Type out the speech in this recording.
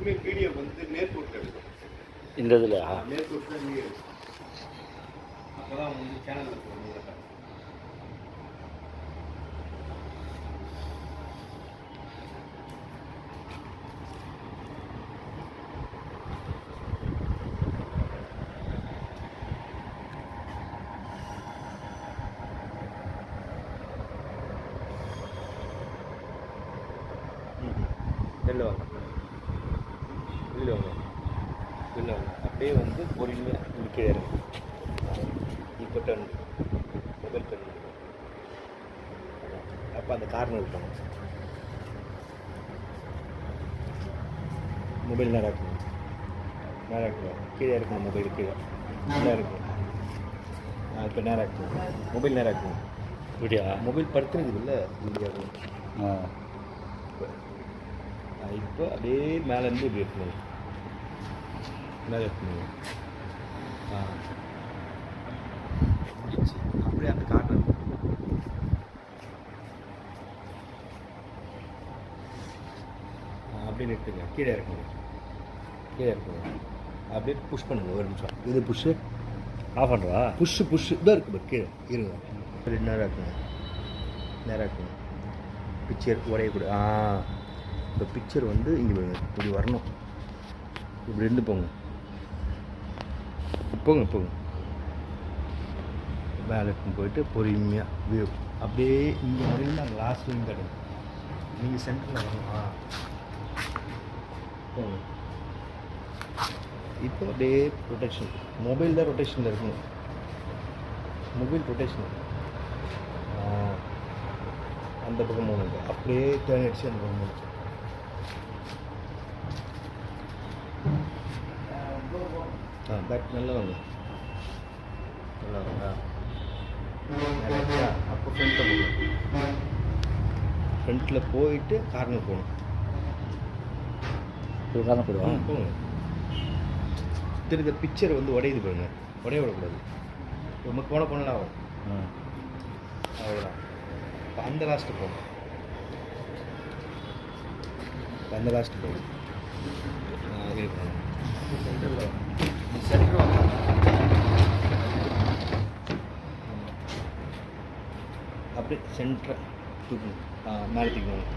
எப்பவுமே வீடியோ வந்து நேர்கோட்டில் எடுக்கும். இந்த இதில் நேர்கோட்டில் வீடியோ எடுக்கும். அப்போ தான் வந்து சேனலில் போகணும். வெளில வாங்க, வெளில வாங்க, வெளில வாங்க. அப்படியே வந்து பொறுமையாக கீழே இருக்கு. இப்போ டர்ன் மொபைல் டர்ன். அப்போ அந்த கார்னர் இருப்பாங்க. மொபைல் நேராக இருக்கணும், நேராக இருக்கணும். கீழே இருக்கணும், மொபைல் கீழே நேராக இருக்கணும். இப்போ நேராக இருக்கணும், மொபைல் நேராக இருக்கணும். இப்படியா? மொபைல் படுத்துருக்குது இல்லை இந்தியா. இப்போ அப்படியே மேலேருந்து இப்படி இருக்கணும், மேலே இருக்கணும். அப்படியே அந்த கார்னர் அப்படியே நிறுத்துங்க. கீழே இருக்கணும், கீழே இருக்கணும். அப்படியே புஷ் பண்ணுங்க. ஒரு நிமிஷம். இது புஷ்ஷு ஆஃப் பண்ணுறா? புஷ்ஷு இதாக இருக்குது கீழே இருங்க. அப்படி நேராக இருக்கணும், நேராக இருக்கணும். பிக்சர் உடையக்கூடாது. இப்போ பிக்சர் வந்து இங்கே இப்படி வரணும். இப்படி இருந்து போங்க, போங்க போங்க. வேலைக்கு போயிட்டு பொறுமையாக வியூ அப்படியே இங்கே வரையும் அங்கே லாஸ்ட் வியூ கிடைக்கும். நீங்கள் சென்டரில் வரணும். போங்க. இப்போ அப்படியே ரொட்டேஷன். மொபைல் தான் ரொட்டேஷனில் இருக்கணும். மொபைல் ரொட்டேஷன் அந்த பக்கம் போகணும். அப்படியே டேர்ன் அடிச்சு அந்த பக்கம் போகணும். பேக் நல்லா வாங்க, நல்லா வாங்க. அப்போ ஃப்ரண்ட்டில் போகணும். ஃப்ரண்ட்டில் போயிட்டு கார்னர் போகணும். காரணம் போடுவோம். போங்க. திருக்க பிக்சர் வந்து உடையுது பாருங்க, உடைய விடக்கூடாது. ரொம்ப போனலாம் ஆகும். அவ்வளோதான். இப்போ அந்த லாஸ்ட்டு போகணும், அந்த லாஸ்ட்டு போகணும். சென்டர் அப்படியே சென்டரை தூக்கணும். மேலே தூக்கணும்.